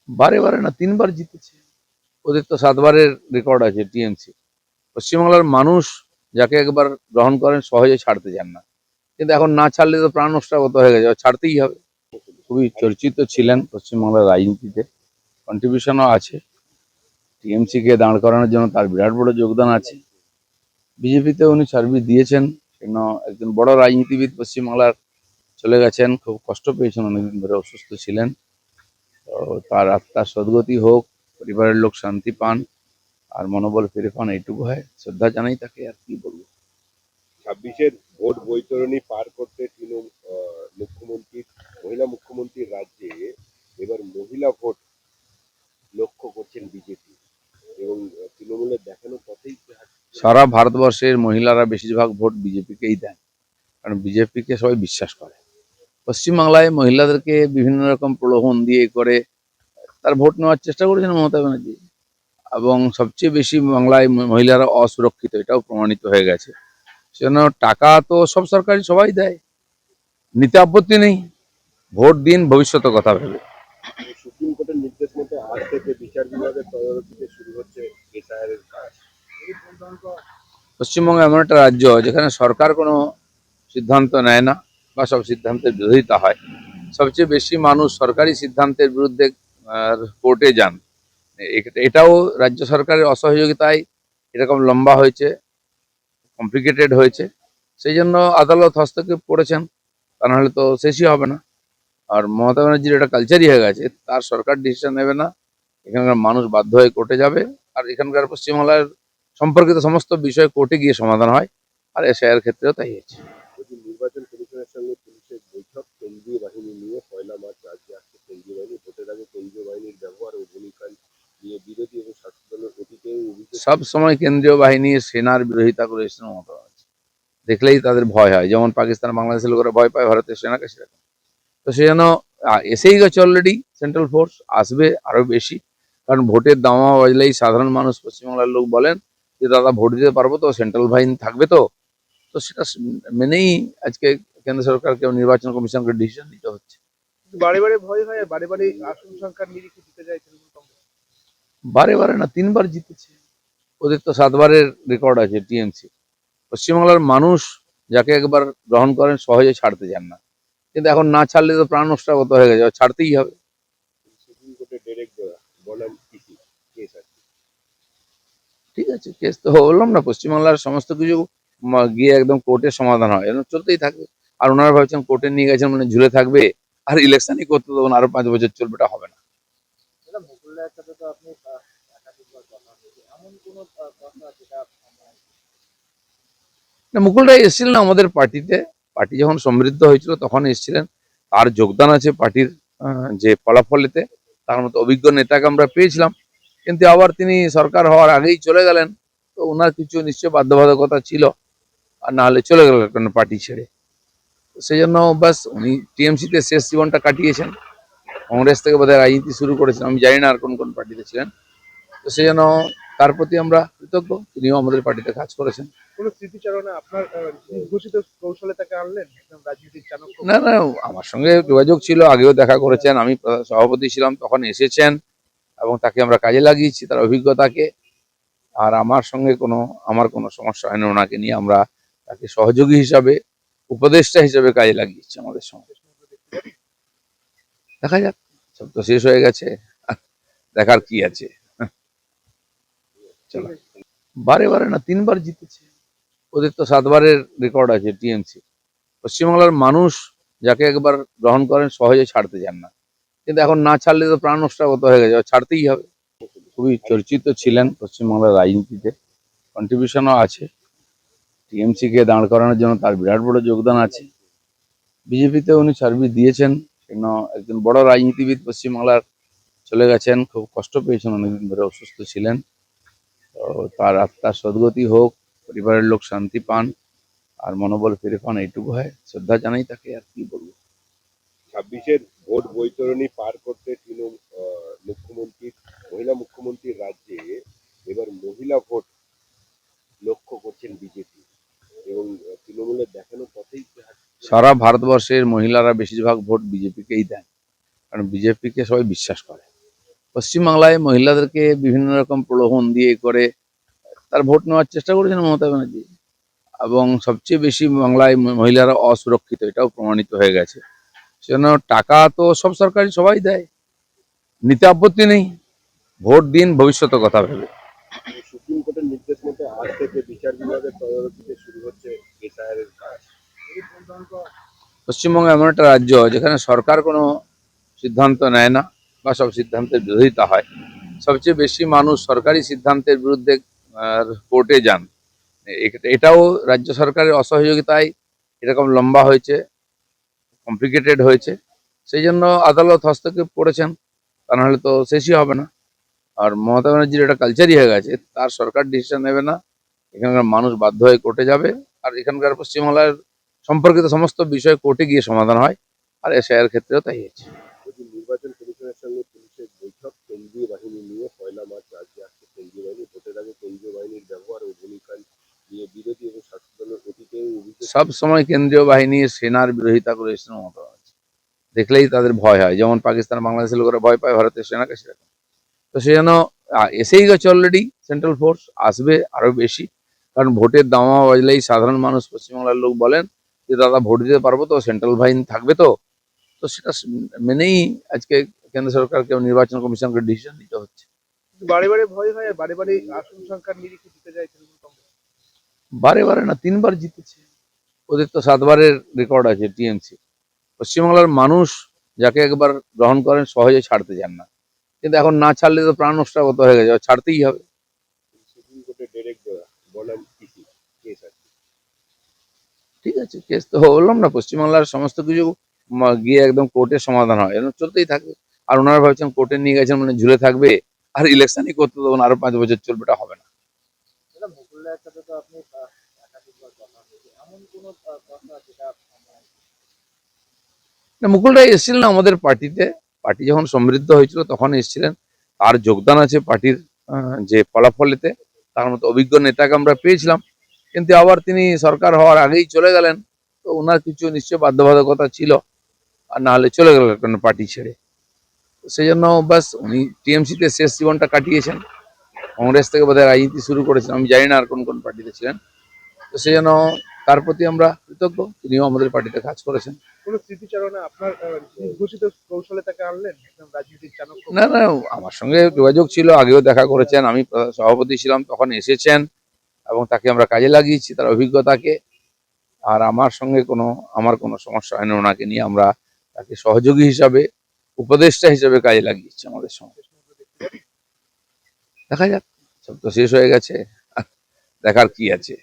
বারে বারে না, তিনবার জিতেছে। ওদের তো 7বারের রেকর্ড আছে টিএমসি। পশ্চিমবাংলার মানুষ যাকে একবার গ্রহণ করেন সহজে ছাড়তে চান না, কিন্তু এখন না ছাড়লে তো প্রাণ নষ্টাগত হয়ে গেছে, ছাড়তেই হবে। খুবই চর্চিত ছিলেন পশ্চিমবাংলার রাজনীতিতে, কন্ট্রিবিউশনও আছে। টিএমসি কে দাঁড় করানোর জন্য তার বিরাট বড় যোগদান আছে। বিজেপিতে উনি সার্ভিস দিয়েছেন, সেজন্য একজন বড় রাজনীতিবিদ পশ্চিমবাংলার চলে গেছেন, খুব কষ্ট পেয়েছেন, অনেকদিন ধরে অসুস্থ ছিলেন। তো তার আত্মার সদ্গতি হোক, পরিবারের লোক শান্তি পান আর মনোবল ফিরে পান, এইটুকু হয়। শ্রদ্ধা জানাই তাকে, আর কি বলবো। 26-এর ভোট বৈতরণী পার করতে মহিলা মুখ্যমন্ত্রীর রাজ্যে এবার মহিলা ভোট লক্ষ্য করছেন বিজেপি এবং তৃণমূলের দেখানো পথেই সারা ভারতবর্ষের মহিলারা বেশিরভাগ ভোট বিজেপিকেই দেন, কারণ বিজেপিকে সবাই বিশ্বাস করে। পশ্চিমবাংলায় মহিলাদেরকে বিভিন্ন রকম প্রলোভন দিয়ে করে তার ভোট নেওয়ার চেষ্টা করেছেন মমতা ব্যানার্জি, এবং সবচেয়ে বেশি বাংলায় মহিলারা অসুরক্ষিত, এটাও প্রমাণিত হয়ে গেছে। সেজন্য টাকা তো সব সরকারি সবাই দেয়, নিতে আপত্তি নেই, ভোট দিন ভবিষ্যতের কথা ভেবে। সুপ্রিম কোর্টের নির্দেশ মতো আজ থেকে বিচার বিভাগের তদারকিতে শুরু হচ্ছে এসআইআর কাজ। পশ্চিমবঙ্গ এমন একটা রাজ্য যেখানে সরকার কোনো সিদ্ধান্ত নেয় না বা সব সিদ্ধান্তের বিরোধিতা হয়। সবচেয়ে বেশি মানুষ সরকারি সিদ্ধান্তের বিরুদ্ধে কোর্টে যান। এটাও রাজ্য সরকারের অসহযোগিতায় এরকম লম্বা হয়েছে, কমপ্লিকেটেড হয়েছে। সেই জন্য আদালত হস্তক্ষেপ করেছেন, তা নাহলে তো শেষই হবে না। আর মমতা ব্যানার্জির এটা কালচারই হয়ে গেছে, তার সরকার ডিসিশন নেবে না, এখানকার মানুষ বাধ্য হয়ে কোর্টে যাবে। আর এখানকার পশ্চিমবাংলার সম্পর্কিত সমস্ত বিষয় কোর্টে গিয়ে সমাধান হয়, আর এসআইআর ক্ষেত্রেও তাই হয়েছে। নির্বাচন কমিশনের সঙ্গে পুলিশের বৈঠক, কেন্দ্রীয় বাহিনী নিয়ে 1 মার্চ রাজ্যে আসছে কেন্দ্রীয় বাহিনী। ভোটের আগে কেন্দ্রীয় বাহিনীর ব্যবহার ও ভূমিকা নিয়ে বিরোধী এবং শাসক দলের অতীতেও অভিযোগ। সব সময় কেন্দ্রীয় বাহিনী সেনার বিরোধিতা করে এসেছেন মমতা ব্যানার্জি, দেখলেই তাদের ভয় হয়। যেমন পাকিস্তান বাংলাদেশের লোকেরা ভয় পায় ভারতের সেনাকে, সেরকম। তো সেই জন্য এসেই গেছে অলরেডি, সেন্ট্রাল ফোর্স আসবে আরো বেশি, কারণ ভোটের দামা বাজলেই সাধারণ মানুষ পশ্চিমবাংলার লোক বলেন যে দাদা ভোট দিতে পারবো তো, সেন্ট্রাল বাহিনী থাকবে তো। তো সেটা মেনেই আজকে কেন্দ্র সরকারকে নির্বাচন কমিশনকে ডিসিশন নিতে হচ্ছে। বারে বারে ভয় হয়, বারে বারে আসন সংখ্যার নিরিখে দিতে যায় তৃণমূল কংগ্রেস। বারে বারে না, তিনবার জিতেছে। ওদের তো 7বারের রেকর্ড আছে টিএমসি। পশ্চিমবাংলার মানুষ যাকে একবার গ্রহণ করেন সহজে ছাড়তে চান না, কিন্তু এখন না ছাড়লে তো প্রাণ নষ্টাগত হয়ে গেছে, ছাড়তেই হবে। সুপ্রিম কোর্টের ডিরেক্ট বনাম পিসি কেস আছে। ঠিক আছে, কেস তো বললাম না, পশ্চিমবাংলার সমস্ত কিছু গিয়ে একদম কোর্টের সমাধান হয়, এরকম চলতেই থাকবে। আর ওনারা ভাবছেন কোর্টে নিয়ে গেছেন মানে ঝুলে থাকবে আর ইলেকশনই করতে দেবো না, আরো 5 বছর চলবে, এটা হবে না। মুকুল রায়ের সাথে তো আপনি একাধিকবার কথা হয়েছে, এমন কোনো কথা যেটা না, মুকুল রায় এসেছিলেন আমাদের পার্টিতে, পার্টি যখন সমৃদ্ধ হয়েছিল তখন এসেছিলেন। তার যোগদান আছে পার্টির যে ফলাফলেতে, তার মতো অভিজ্ঞ নেতাকে আমরা পেয়েছিলাম, কিন্তু আবার তিনি সরকার হওয়ার আগেই চলে গেলেন। তো ওনার কিছু নিশ্চয় বাধ্যবাধকতা ছিল, আর না হলে চলে গেলেন পার্টি ছেড়ে। সেই জন্য বাস উনি টিএমসিতে শেষ জীবনটা কাটিয়েছেন, কংগ্রেস থেকে বোধহয় রাজনীতি শুরু করেছেন, আমি জানি না আর কোন কোন পার্টিতে ছিলেন। তো সেই জন্য তার প্রতি আমরা কৃতজ্ঞ, তিনিও আমাদের পার্টিতে কাজ করেছেন। কোনো স্মৃতিচারণে আপনার নির্ঘোষিত কৌশলে তাকে আনলেন একদম রাজনীতির চাণক্য? না না, আমার সঙ্গে যোগাযোগ ছিল, আগেও দেখা করেছেন, আমি সভাপতি ছিলাম তখন এসেছেন, এবং তাকে আমরা কাজে লাগিয়েছি তার অভিজ্ঞতাকে। আর আমার কোনো সমস্যা হয় না ওনাকে নিয়ে, আমরা তাকে সহযোগী হিসাবে, উপদেষ্টা হিসাবে কাজে লাগিয়েছি আমাদের সঙ্গে। দেখা যাক, সব তো শেষ হয়ে গেছে, দেখার কি আছে। চলো, বারে বারে না, তিনবার জিতেছে। ওদের তো 7বারের রেকর্ড আছে টিএমসি। পশ্চিমবাংলার মানুষ যাকে একবার গ্রহণ করেন সহজে ছাড়তে চান না, কিন্তু এখন না ছাড়লে তো প্রাণ নষ্টাগত হয়ে গেছে, ছাড়তেই হবে। খুবই চর্চিত ছিলেন পশ্চিমবাংলার রাজনীতিতে, কন্ট্রিবিউশনও আছে। টিএমসি কে দাঁড় করানোর জন্য তার বিরাট বড় যোগদান আছে। বিজেপিতে উনি সার্ভিস দিয়েছেন, সেজন্য একজন বড় রাজনীতিবিদ পশ্চিমবাংলার চলে গেছেন, খুব কষ্ট পেয়েছেন, অনেকদিন ধরে অসুস্থ ছিলেন। তো তার আত্মার সদ্গতি হোক, পরিবারের লোক শান্তি পান আর মনোবল ফিরে পান, এইটুকু হয়। শ্রদ্ধা জানাই তাকে, আর কি বলবো। 26-এর ভোট বৈতরণী পার করতে মহিলা মুখ্যমন্ত্রীর রাজ্যে এবার মহিলা ভোট লক্ষ্য করছেন বিজেপি এবং তৃণমূলের দেখানো পথেই সারা ভারতবর্ষের মহিলারা বেশিরভাগ ভোট বিজেপিকেই দেন, কারণ বিজেপিকে সবাই বিশ্বাস করে। পশ্চিমবাংলায় মহিলাদেরকে বিভিন্ন রকম প্রলোভন দিয়ে করে তার ভোট নেওয়ার চেষ্টা করেছেন মমতা ব্যানার্জি, এবং সবচেয়ে বেশি বাংলায় মহিলারা অসুরক্ষিত, এটাও প্রমাণিত হয়ে গেছে। সেজন্য টাকা তো সব সরকারি সবাই দেয়, নিতে আপত্তি নেই, ভোট দিন ভবিষ্যতের কথা ভেবে। সুপ্রিম কোর্টের নির্দেশ মতো আজ থেকে বিচার বিভাগের তদারকিতে শুরু হচ্ছে এসআইআর কাজ। পশ্চিমবঙ্গ এমন একটা রাজ্য যেখানে সরকার কোনো সিদ্ধান্ত নেয় না বা সব সিদ্ধান্তের বিরোধিতা হয়। সবচেয়ে বেশি মানুষ সরকারি সিদ্ধান্তের বিরুদ্ধে কোর্টে যান। এটাও রাজ্য সরকারের অসহযোগিতায় এরকম লম্বা হয়েছে, কমপ্লিকেটেড হয়েছে। সেই জন্য আদালত হস্তক্ষেপ করেছেন, তা নাহলে তো শেষই হবে না। আর মমতা ব্যানার্জির এটা কালচারই হয়ে গেছে, তার সরকার ডিসিশন নেবে না, এখানকার মানুষ বাধ্য হয়ে কোর্টে যাবে। আর এখানকার পশ্চিমবাংলার সম্পর্কিত সমস্ত বিষয় কোর্টে গিয়ে সমাধান হয়, আর এসআইআর ক্ষেত্রেও তাই হয়েছে। বলছি, নির্বাচন কমিশনের সঙ্গে পুলিশের বৈঠক, কেন্দ্রীয় বাহিনী নিয়ে 1 মার্চ রাজ্যে আসছে কেন্দ্রীয় বাহিনী। ভোটের আগে কেন্দ্রীয় বাহিনীর ব্যবহার ও ভূমিকা নিয়ে বিরোধী এবং শাসক দলের অতীতেও অভিযোগ। সব সময় কেন্দ্রীয় বাহিনী সেনার বিরোধিতা করে এসেছেন মমতা ব্যানার্জি, দেখলেই তাদের ভয় হয়। যেমন পাকিস্তান বাংলাদেশের লোকেরা ভয় পায় ভারতের সেনাকে, সেরকম। তো সেই জন্য এসেই গেছে অলরেডি, সেন্ট্রাল ফোর্স আসবে আরো বেশি। কারণ ভোটের দামা বাজলেই সাধারণ মানুষ পশ্চিমবাংলার লোক বলেন যে দাদা ভোট দিতে পারবো তো, সেন্ট্রাল বাহিনী থাকবে তো। তো সেটা মেনেই আজকে কেন্দ্র সরকারকে নির্বাচন কমিশনকে ডিসিশন নিতে হচ্ছে। বারে বারে ভয় হয়, বারে বারে আসন সংখ্যার নিরিখে জিতে যায় তৃণমূল কংগ্রেস। বারে বারে না, 3বার জিতেছে। ওদের তো 7বারের রেকর্ড আছে টিএমসি। পশ্চিমবাংলার মানুষ যাকে একবার গ্রহণ করেন সহজে ছাড়তে চান না, কিন্তু এখন না ছাড়লে তো প্রাণ নষ্টাগত হয়ে গেছে, ছাড়তেই হবে। সুপ্রিম কোর্টে ডেরেক বনাম পিসি কেস আছে। ঠিক আছে, কেস তো বললাম না, পশ্চিমবাংলার সমস্ত কিছু গিয়ে একদম কোর্টের সমাধান হয়, এরকম চলতেই থাকবে। আর ওনারা ভাবছেন কোর্টে নিয়ে গেছেন মানে ঝুলে থাকবে আর ইলেকশনই করতে দেবো না, আরো 5 বছর চলবে, এটা হবে না। দাদা, মুকুল রায়ের সাথে তো আপনি একাধিকবার কথা হয়েছে, এমন কোনো কথা যেটা না, মুকুল রায় এসেছিলেন আমাদের পার্টিতে, পার্টি যখন সমৃদ্ধ হয়েছিল তখন এসেছিলেন। তার যোগদান আছে পার্টির যে ফলাফলেতে, তার মতো অভিজ্ঞ নেতাকে আমরা পেয়েছিলাম। কিন্তু আবার তিনি সরকার হওয়ার আগেই চলে গেলেন, তো ওনার কিছু নিশ্চয় বাধ্যবাধকতা ছিল, আর না হলে চলে গেলেন কোনো পার্টি ছেড়ে। তো সেই জন্য বাস উনি টিএমসিতে শেষ জীবনটা কাটিয়েছেন, কংগ্রেস থেকে বোধহয় রাজনীতি শুরু করেছেন, আমি জানি না আর কোন কোন পার্টিতে ছিলেন। তো সেই জন্য তার প্রতি আমরা কৃতজ্ঞ, তিনিও আমাদের পার্টিতে কাজ করেছেন। কোনো স্মৃতিচারণা আপনার নির্ঘোষিত কৌশলে তাকে আনলেন একদম রাজনীতির চাণক্য? না না, আমার সঙ্গে যোগাযোগ ছিল, আগেও দেখা করেছেন, আমি সভাপতি ছিলাম তখন এসেছেন, এবং তাকে আমরা কাজে লাগিয়েছি তার অভিজ্ঞতাকে। আর আমার কোনো সমস্যা হয় না ওনাকে নিয়ে, আমরা তাকে সহযোগী হিসাবে, উপদেষ্টা হিসাবে কাজে লাগিয়েছি আমাদের সঙ্গে। দেখা যাক, সব তো শেষ হয়ে গেছে, দেখার কি আছে।